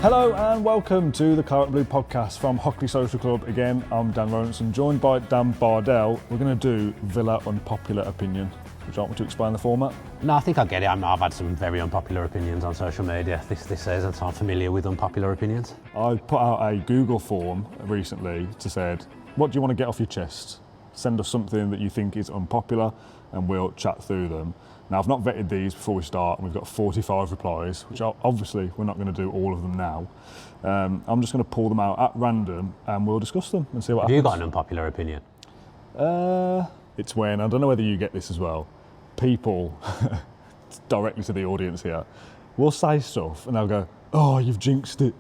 Hello and welcome to the Claret Blue podcast from Hockley Social Club. Again, I'm Dan Rolinson, joined by Dan Bardell. We're going to do Villa Unpopular Opinion. Would you like me to explain the format? No, I think I get it. I've had some very unpopular opinions on social media this season, so I'm familiar with unpopular opinions. I put out a Google form recently to say, what do you want to get off your chest? Send us something that you think is unpopular and we'll chat through them. Now, I've not vetted these before we start, and we've got 45 replies, which obviously we're not going to do all of them now. I'm just going to pull them out at random and we'll discuss them and see what happens. Have you got an unpopular opinion? It's when, I don't know whether you get this as well, people, directly to the audience here, will say stuff and they'll go, oh, you've jinxed it.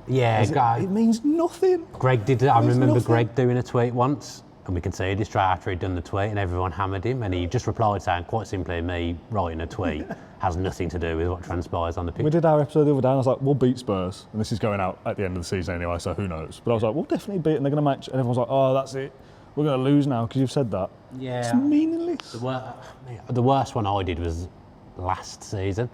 Yeah, it means nothing. Greg did. I remember Greg doing a tweet once, and we could see it straight after he'd done the tweet, and everyone hammered him, and he just replied saying, quite simply, me writing a tweet has nothing to do with what transpires on the pitch. We did our episode the other day, and I was like, we'll beat Spurs, and this is going out at the end of the season anyway, so who knows? But I was like, we'll definitely beat, and they're going to match, and everyone's like, oh, that's it. We're going to lose now because you've said that. Yeah. It's meaningless. The worst one I did was last season,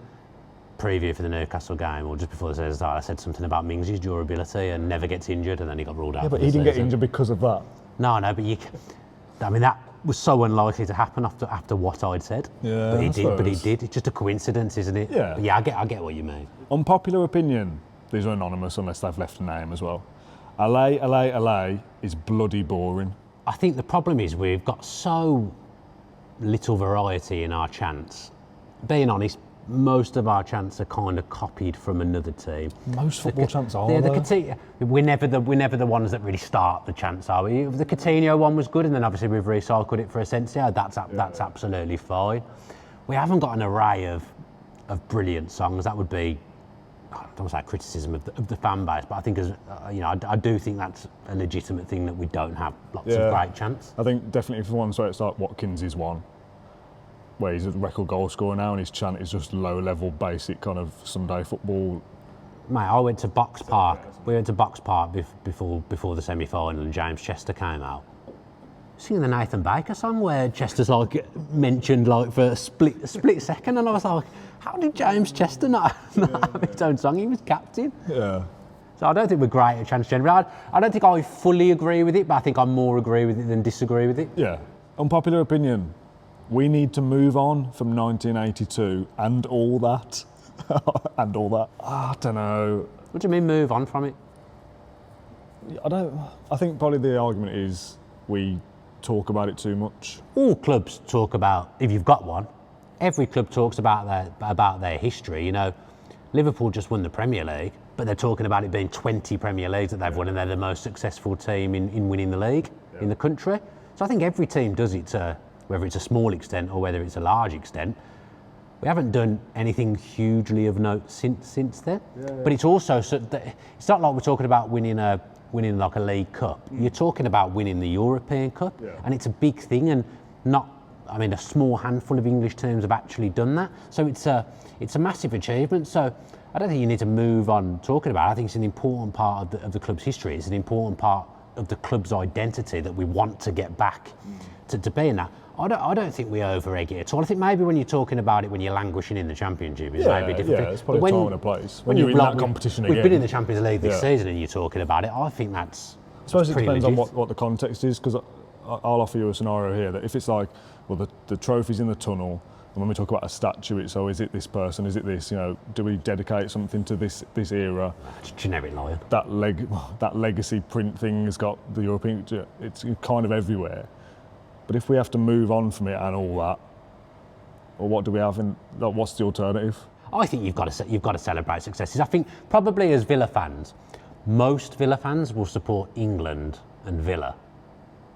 preview for the Newcastle game, or just before the season started. I said something about Mings' durability and never gets injured, and then he got ruled out. Yeah, but he didn't get injured because of that. No, but that was so unlikely to happen after what I'd said. Yeah, but he did. It's just a coincidence, isn't it? Yeah. But yeah, I get what you mean. Unpopular opinion. These are anonymous unless they've left a name as well. LA is bloody boring. I think the problem is we've got so little variety in our chants. Being honest, most of our chants are kind of copied from another team. Most football chants are. We're never the ones that really start the chants, are we? The Coutinho one was good, and then obviously we've recycled it for Asensio. That's absolutely fine. We haven't got an array of brilliant songs. That would be, I don't want to say criticism of the fan base, but I think I do think that's a legitimate thing that we don't have lots of great chants. I think definitely for one, so it's like Watkins is one, where he's a record goal scorer now, and his chant is just low-level, basic kind of Sunday football. Mate, I went to Box Park. We went to Box Park before the semi-final, and James Chester came out singing the Nathan Baker song, where Chester's mentioned for a split second, and I was like, how did James Chester not have his own song? He was captain. Yeah. So I don't think we're great at chants generally. I don't think I fully agree with it, but I think I more agree with it than disagree with it. Yeah. Unpopular opinion. We need to move on from 1982 and all that. And all that. I don't know. What do you mean move on from it? I think probably the argument is we talk about it too much. All clubs talk about, if you've got one, every club talks about their history. Liverpool just won the Premier League, but they're talking about it being 20 Premier Leagues that they've won, and they're the most successful team in winning the league in the country. So I think every team does it to, whether it's a small extent or whether it's a large extent. We haven't done anything hugely of note since then. Yeah. But it's also, it's not like we're talking about winning like a League Cup. You're talking about winning the European Cup, and it's a big thing, and a small handful of English teams have actually done that. So it's a massive achievement. So I don't think you need to move on talking about it. I think it's an important part of the club's history. It's an important part of the club's identity that we want to get back to being that. I don't think we over-egg it at all. I think maybe when you're talking about it when you're languishing in the Championship, it's maybe different. Yeah, it's probably a time and a place. When you're in that competition again. We've been in the Champions League this season and you're talking about it. I think that's I suppose it depends legit. on what the context is, because I'll offer you a scenario here that if it's like, well, the trophy's in the tunnel, and when we talk about a statue, it's, so is it this person, is it this, do we dedicate something to this era? It's generic lion. That legacy print thing has got the European, it's kind of everywhere. But if we have to move on from it and all that, well, what do we have what's the alternative? I think you've got to celebrate successes. I think probably as Villa fans, most Villa fans will support England and Villa.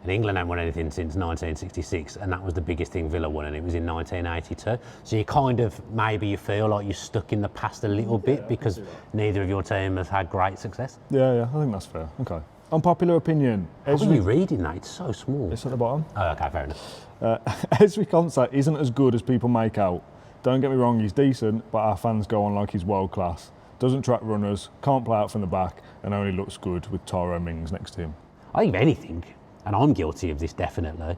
And England haven't won anything since 1966, and that was the biggest thing Villa won, and it was in 1982. So maybe you feel like you're stuck in the past a little bit because neither of your team has had great success. Yeah, I think that's fair. Okay. Unpopular opinion. How are you reading that? It's so small. It's at the bottom. Oh, okay, fair enough. Ezri Konsa isn't as good as people make out. Don't get me wrong, he's decent, but our fans go on like he's world class. Doesn't track runners, can't play out from the back, and only looks good with Tyrone Mings next to him. I think if anything, and I'm guilty of this definitely,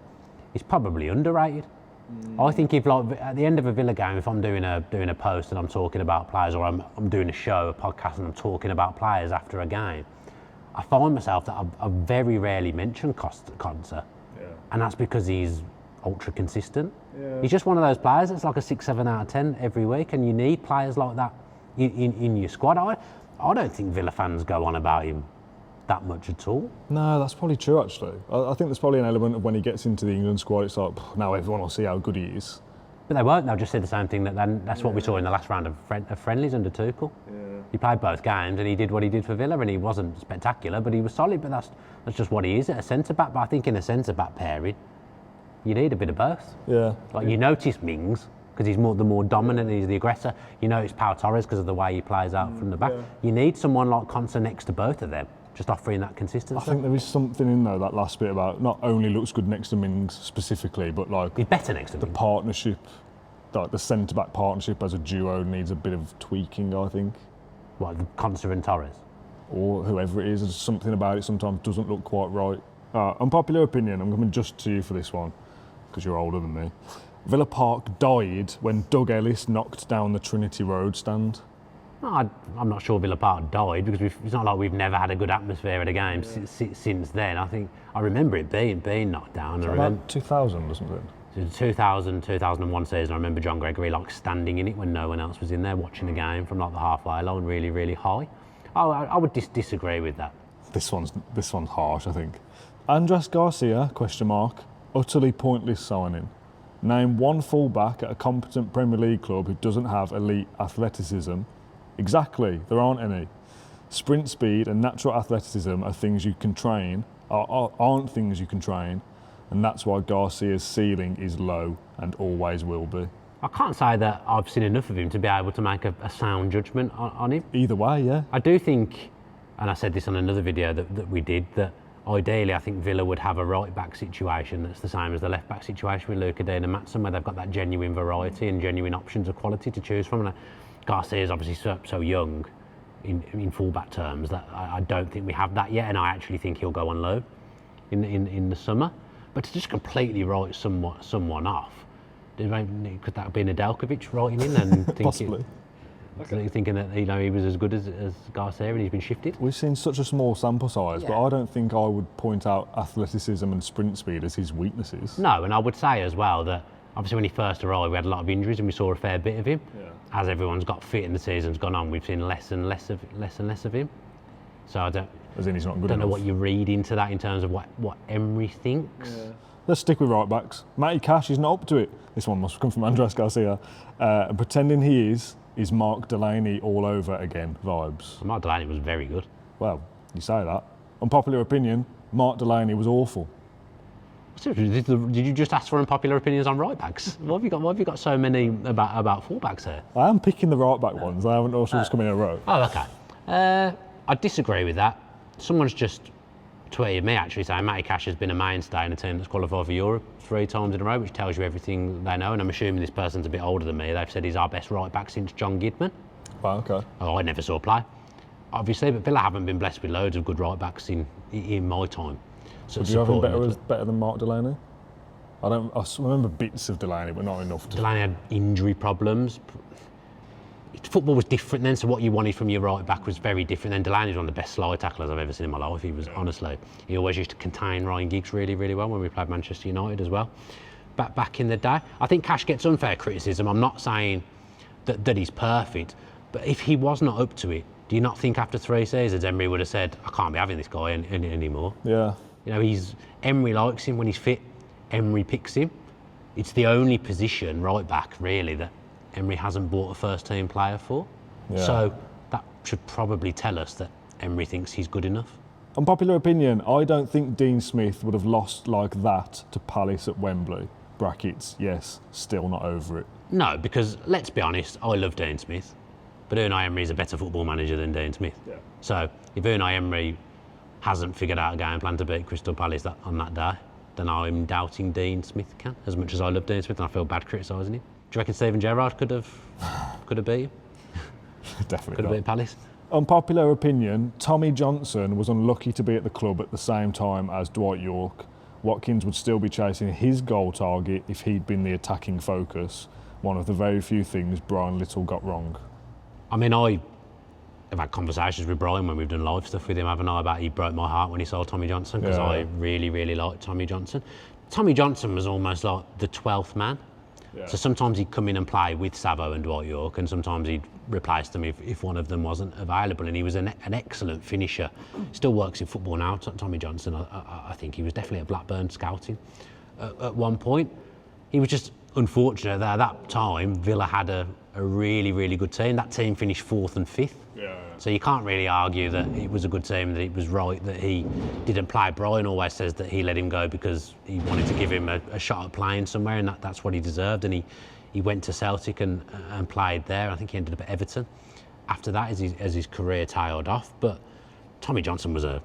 he's probably underrated. I think if, like, at the end of a Villa game, if I'm doing a post and I'm talking about players, or I'm doing a show, a podcast, and I'm talking about players after a game, I find myself that I very rarely mention Conser, and that's because he's ultra consistent. Yeah. He's just one of those players that's like a 6, 7 out of 10 every week, and you need players like that in your squad. I don't think Villa fans go on about him that much at all. No, that's probably true actually. I think there's probably an element of when he gets into the England squad, it's like, now everyone will see how good he is. But they won't, they'll just say the same thing, that's what we saw in the last round of friendlies under Tuchel. Yeah. He played both games and he did what he did for Villa, and he wasn't spectacular, but he was solid, but that's just what he is at a centre-back. But I think in a centre-back pairing, you need a bit of both. Yeah. Like, you notice Mings, because he's the more dominant, he's the aggressor. You notice Pau Torres because of the way he plays out from the back. Yeah. You need someone like Conser next to both of them, just offering that consistency. I think there is something in there, that last bit about not only looks good next to Mings specifically, but like he's better next to the Mings. Partnership, like the centre-back partnership as a duo needs a bit of tweaking, I think. What, Conser and Torres? Or whoever it is, there's something about it sometimes doesn't look quite right. Unpopular opinion, I'm coming just to you for this one, because you're older than me. Villa Park died when Doug Ellis knocked down the Trinity Road stand. No, I'm not sure Villa Park died, because it's not like we've never had a good atmosphere at a game since then. I remember it being knocked down. It's about 2000, wasn't it? The 2000, 2001 season, I remember John Gregory like standing in it when no one else was in there, watching the game from like the halfway line, really, really high. I would disagree with that. This one's harsh, I think. Andres Garcia, ? Utterly pointless signing. Name one fullback at a competent Premier League club who doesn't have elite athleticism. Exactly, there aren't any. Sprint speed and natural athleticism are things you can train, aren't things you can train, and that's why Garcia's ceiling is low and always will be. I can't say that I've seen enough of him to be able to make a sound judgment on him. Either way, yeah. I do think, and I said this on another video that we did, that ideally I think Villa would have a right-back situation that's the same as the left-back situation with Luca Dean and Matson, where they've got that genuine variety and genuine options of quality to choose from. And Garcia is obviously so young in full-back terms that I don't think we have that yet, and I actually think he'll go on loan in the summer. But to just completely write someone off, could that have been Nedeljkovic writing in and possibly thinking that he was as good as Garcia and he's been shifted? We've seen such a small sample size, but I don't think I would point out athleticism and sprint speed as his weaknesses. No, and I would say as well that obviously when he first arrived we had a lot of injuries and we saw a fair bit of him. Yeah. As everyone's got fit and the season's gone on, we've seen less and less of him. So I don't know what you read into that in terms of what Emery thinks. Yeah. Let's stick with right backs. Matty Cash is not up to it. This one must come from Andres Garcia. And pretending he is Mark Delaney all over again vibes. Mark Delaney was very good. Well, you say that. Unpopular opinion, Mark Delaney was awful. Seriously, did you just ask for unpopular opinions on right backs? Why have you got so many about full backs here? I am picking the right back ones. I haven't also just come in a row. Oh, okay. I disagree with that. Someone's just tweeted me actually saying Matty Cash has been a mainstay in a team that's qualified for Europe 3 times in a row, which tells you everything they know. And I'm assuming this person's a bit older than me. They've said he's our best right back since John Gidman. Wow, okay. Oh, I never saw play, obviously, but Villa haven't been blessed with loads of good right backs in my time. So do you have him better than Mark Delaney? I remember bits of Delaney, but not enough. Delaney had injury problems. Football was different then, so what you wanted from your right back was very different. Then Delaney was one of the best slide tacklers I've ever seen in my life. He was, honestly, he always used to contain Ryan Giggs really, really well when we played Manchester United as well. Back in the day, I think Cash gets unfair criticism. I'm not saying that he's perfect, but if he was not up to it, do you not think after 3 seasons Emery would have said, I can't be having this guy anymore? Yeah. You know, Emery likes him when he's fit. Emery picks him. It's the only position, right back, really, that Emery hasn't bought a first-team player for. Yeah. So that should probably tell us that Emery thinks he's good enough. Unpopular opinion, I don't think Dean Smith would have lost like that to Palace at Wembley. Brackets, yes, still not over it. No, because let's be honest, I love Dean Smith, but Unai Emery is a better football manager than Dean Smith. Yeah. So if Unai Emery hasn't figured out a game plan to beat Crystal Palace on that day, then I'm doubting Dean Smith can, as much as I love Dean Smith and I feel bad criticising him. Do you reckon Steven Gerrard could have beat him? Definitely could have beat Palace. Unpopular opinion, Tommy Johnson was unlucky to be at the club at the same time as Dwight York. Watkins would still be chasing his goal target if he'd been the attacking focus. One of the very few things Brian Little got wrong. I mean, I've had conversations with Brian when we've done live stuff with him, haven't I, about he broke my heart when he sold Tommy Johnson, because I really, really liked Tommy Johnson. Tommy Johnson was almost like the 12th man. Yeah. So sometimes he'd come in and play with Savo and Dwight York, and sometimes he'd replace them if one of them wasn't available. And he was an excellent finisher. Still works in football now, Tommy Johnson. I think he was definitely at Blackburn scouting at one point. He was just unfortunate that at that time Villa had a really, really good team. That team finished 4th and 5th. Yeah. So you can't really argue that it was a good team, that it was right that he didn't play. Brian always says that he let him go because he wanted to give him a shot at playing somewhere, and that's what he deserved. And he went to Celtic and played there. I think he ended up at Everton after that as his career tailed off. But Tommy Johnson was a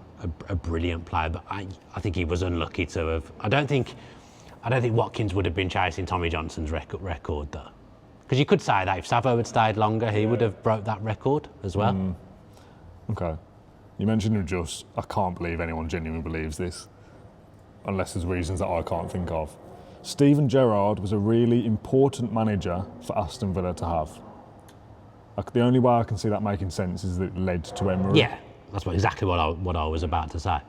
brilliant player, but I think he was unlucky to have. I don't think Watkins would have been chasing Tommy Johnson's record though. Because you could say that if Savo had stayed longer, he would have broke that record as well. Okay. You mentioned adjust. I can't believe anyone genuinely believes this, unless there's reasons that I can't think of. Steven Gerrard was a really important manager for Aston Villa to have. Like, the only way I can see that making sense is that it led to Emery. Yeah, that's exactly what I was about to say.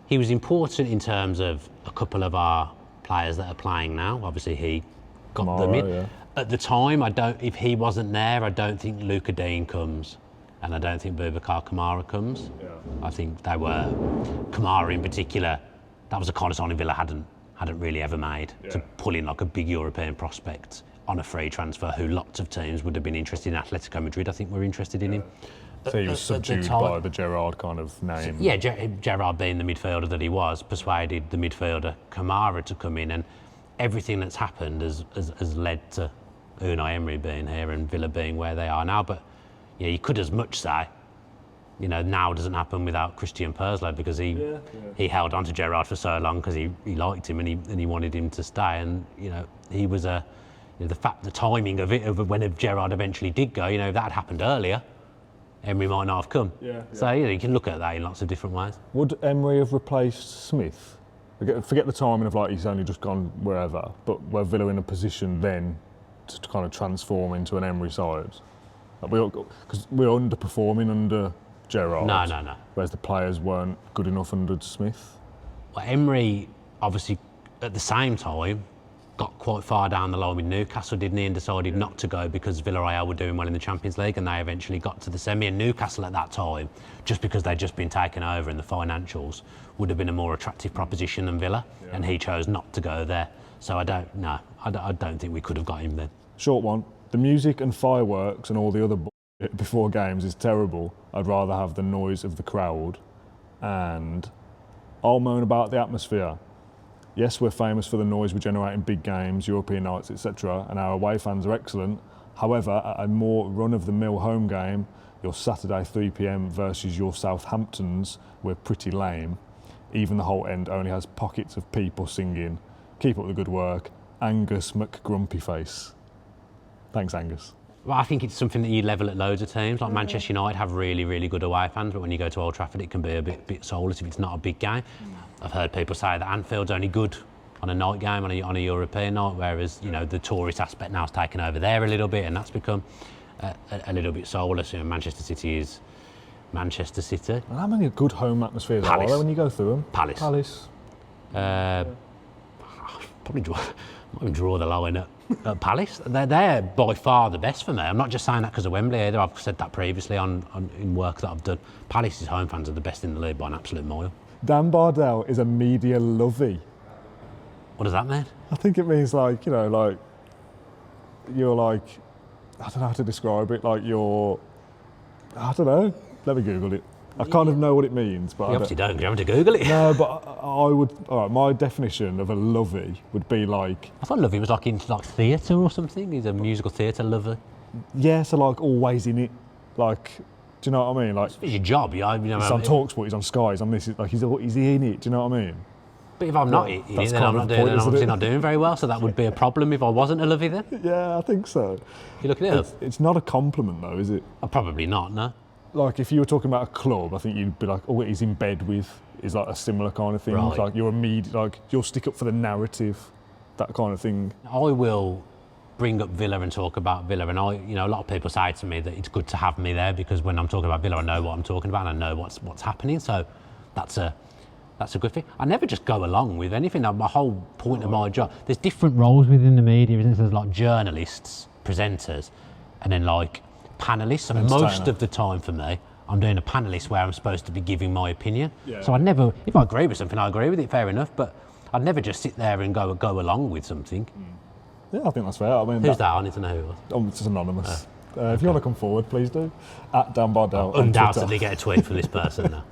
He was important in terms of a couple of our players that are playing now. Obviously, he got Kamara, them in. Yeah. At the time, if he wasn't there, I don't think Luca Dean comes, and I don't think Boubacar Kamara comes. Yeah. I think they were Kamara in particular. That was a kind of signing Villa hadn't really ever made, to pull in like a big European prospect on a free transfer, who lots of teams would have been interested in. Atletico Madrid, I think, were interested in him. So he was subdued by the Gerrard kind of name. Yeah, Gerrard, being the midfielder that he was, persuaded the midfielder Kamara to come in, and everything that's happened has led to Unai Emery being here and Villa being where they are now. But yeah, you could as much say, now doesn't happen without Christian Purslow, because he held on to Gerrard for so long because he liked him and he wanted him to stay. And he was the timing of it, of when Gerrard eventually did go. If that had happened earlier, Emery might not have come. So you can look at that in lots of different ways. Would Emery have replaced Smith? Forget the timing of he's only just gone wherever, but were Villa in a position then to kind of transform into an Emery side? Because we're underperforming under Gerrard. No. Whereas the players weren't good enough under Smith. Well, Emery obviously at the same time got quite far down the line with Newcastle, didn't he, and decided not to go because Villarreal were doing well in the Champions League, and they eventually got to the semi. And Newcastle at that time, just because they'd just been taken over in the financials, would have been a more attractive proposition than Villa, and he chose not to go there. So I don't think we could have got him then. Short one. The music and fireworks and all the other before games is terrible. I'd rather have the noise of the crowd, and I'll moan about the atmosphere. Yes, we're famous for the noise we generate in big games, European nights, etc., and our away fans are excellent. However, at a more run-of-the-mill home game, your Saturday 3 p.m. versus your Southamptons, we're pretty lame. Even the whole end only has pockets of people singing. Keep up the good work. Angus McGrumpyface. Thanks, Angus. Well, I think it's something that you level at loads of teams. Like Manchester United have really, really good away fans, but when you go to Old Trafford, it can be a bit soulless if it's not a big game. I've heard people say that Anfield's only good on a night game, on a European night, whereas the tourist aspect now is taken over there a little bit, and that's become a little bit soulless. Manchester City is Manchester City. And how many good home atmospheres are there when you go through them? Palace. Probably draw the line at Palace. They're by far the best for me. I'm not just saying that because of Wembley either. I've said that previously in work that I've done. Palace's home fans are the best in the league by an absolute mile. Dan Bardell is a media lovey. What does that mean? I think it means you're like, I don't know how to describe it, I don't know. Let me Google it. I kind of know what it means, but you obviously don't. You have to Google it. No, but I would. All right, my definition of a lovey would be like. I thought lovey was into theatre or something. He's a musical theatre lover. Yeah, so always in it. Do you know what I mean? It's your job. He's on Talksport. He's on Sky. He's on this. He's in it. Do you know what I mean? But if I'm not in it, then I'm obviously not doing very well. So that would be a problem if I wasn't a lovey then. Yeah, I think so. You looking it up? It's not a compliment though, is it? Probably not. No. like if you were talking about a club, I think you'd be like, oh, he's in bed with, is like a similar kind of thing. Right. Like you're immediate, like you'll stick up for the narrative, that kind of thing. I will bring up Villa and talk about Villa, and a lot of people say to me that it's good to have me there because when I'm talking about Villa, I know what I'm talking about and I know what's happening. So that's a good thing. I never just go along with anything. My whole point of my job, there's different roles within the media, isn't there? There's like journalists, presenters, and then like panelists. And most of the time for me, I'm doing a panelist where I'm supposed to be giving my opinion. Yeah. So if I agree with something, I agree with it, fair enough, but I'd never just sit there and go along with something. Yeah, I think that's fair. I mean, who's that? I need to know who it was. Oh, it's anonymous. If you want to come forward, please do. At Dan Bardell. I'll undoubtedly get a tweet from this person now.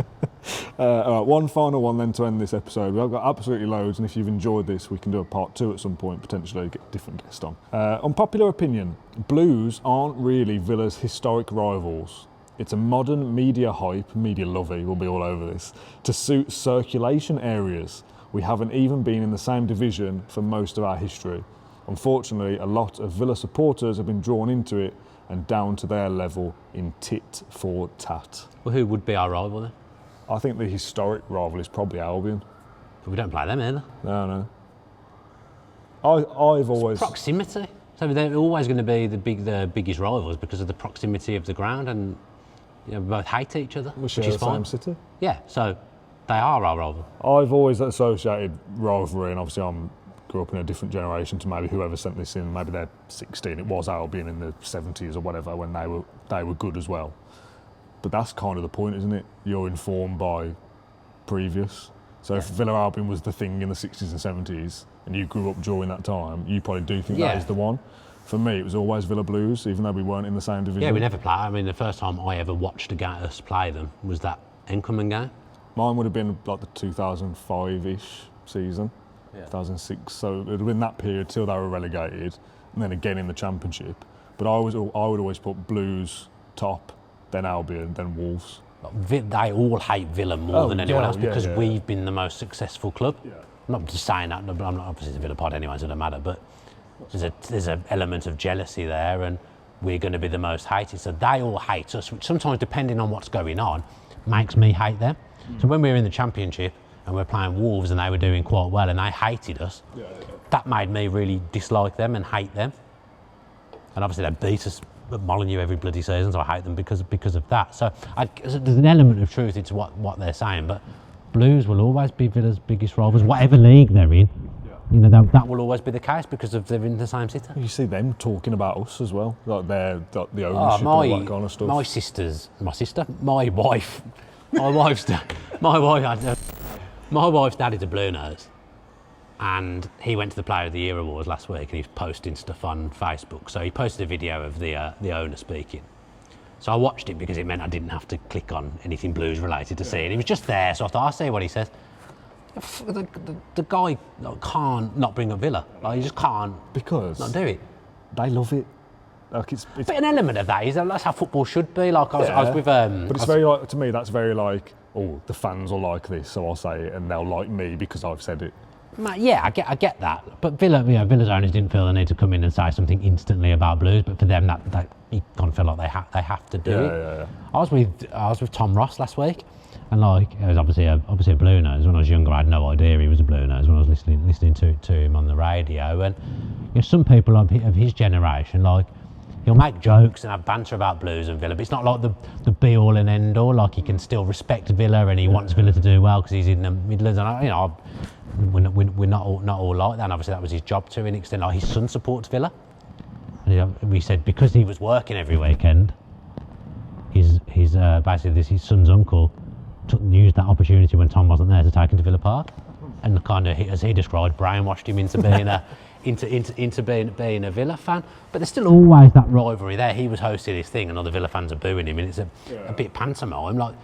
All right, one final one then to end this episode. We've got absolutely loads, and if you've enjoyed this, we can do a part 2 at some point, potentially get a different guest on. Unpopular opinion, Blues aren't really Villa's historic rivals. It's a modern media hype, media lovey, we'll be all over this, to suit circulation areas. We haven't even been in the same division for most of our history. Unfortunately, a lot of Villa supporters have been drawn into it and down to their level in tit for tat. Well, who would be our rival then? I think the historic rival is probably Albion. But we don't play them either. No. I've always... Proximity. So they're always going to be the biggest rivals because of the proximity of the ground, and we both hate each other, We share which is the fine. same city. Yeah, so they are our rival. I've always associated rivalry, and obviously I grew up in a different generation to maybe whoever sent this in. Maybe they're 16. It was Albion in the 70s or whatever when they were good as well. But that's kind of the point, isn't it? You're informed by previous. So if Villa Albion was the thing in the 60s and 70s, and you grew up during that time, you probably do think that is the one. For me, it was always Villa Blues, even though we weren't in the same division. Yeah, we never played. I mean, the first time I ever watched us play them was that Enkelman game. Mine would have been like the 2005-ish season, 2006. So it would have been that period till they were relegated, and then again in the Championship. But I would always put Blues top, then Albion, then Wolves. They all hate Villa more than anyone else because we've been the most successful club. Yeah. I'm not just saying that, but I'm not obviously the Villa pod anyway, so it doesn't matter. But there's an element of jealousy there, and we're going to be the most hated. So they all hate us, which sometimes, depending on what's going on, makes me hate them. So when we were in the Championship and we're playing Wolves and they were doing quite well and they hated us, that made me really dislike them and hate them. And obviously they beat us at Molineux every bloody season, so I hate them because of that. So there's an element of truth into what they're saying, but Blues will always be Villa's biggest rivals, whatever league they're in. That will always be the case because they're in the same city. You see them talking about us as well, like the ownership and all that kind of stuff. My wife's dad is a Blue Nose, and he went to the Player of the Year Awards last week, and he was posting stuff on Facebook. So he posted a video of the owner speaking. So I watched it because it meant I didn't have to click on anything Blues related to see it. He was just there, so I thought, I'll see what he says. The guy can't not bring up Villa. Like, he just can't because not do it. They love it. Like it's but an element of that is that's how football should be. Like I was with but it's very like, to me that's very like, oh, the fans will like this, so I'll say it, and they'll like me because I've said it. Yeah, I get that. But Villa's owners didn't feel the need to come in and say something instantly about Blues, but for them that you kind of feel like they have to do it. Yeah. I was with Tom Ross last week, and like it was obviously a Blue Nose. When I was younger, I had no idea he was a Blue Nose when I was listening to him on the radio. And some people of his generation, like, he'll make jokes and have banter about Blues and Villa, but it's not like the be all and end all. Like, he can still respect Villa and he wants Villa to do well because he's in the Midlands. And we're not all like that. And obviously that was his job to an extent. Like, his son supports Villa, and we said because he was working every weekend, his son's uncle used that opportunity when Tom wasn't there to take him to Villa Park, and kind of, as he described, brainwashed him into being into being a Villa fan. But there's still always that rivalry there. He was hosting his thing and other Villa fans are booing him, and it's a bit pantomime. Like,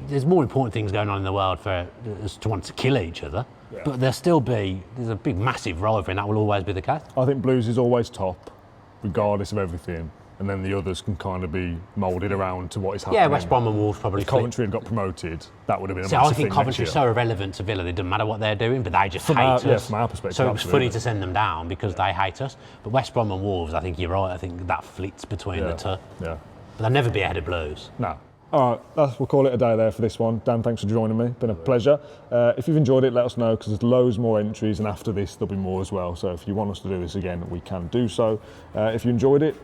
there's more important things going on in the world for us to want to kill each other, but there's a big massive rivalry, and that will always be the case. I think Blues is always top, regardless of everything, and then the others can kind of be moulded around to what is happening. Yeah, West Brom and Wolves probably. If Coventry had got promoted, that would have been a massive massive I think thing Coventry's so irrelevant to Villa, it doesn't matter what they're doing, but they just hate us. Yeah, from our perspective, so it was funny to send them down because they hate us. But West Brom and Wolves, I think you're right, I think that flits between the two. Yeah. but they'll never be ahead of Blues. No. All right, we'll call it a day there for this one. Dan, thanks for joining me. Been a pleasure. If you've enjoyed it, let us know, because there's loads more entries, and after this there'll be more as well. So if you want us to do this again, we can do so. If you enjoyed it,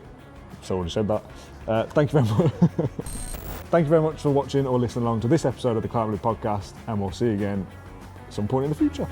so I already said that. Thank you very much. Thank you very much for watching or listening along to this episode of the Claret podcast, and we'll see you again at some point in the future.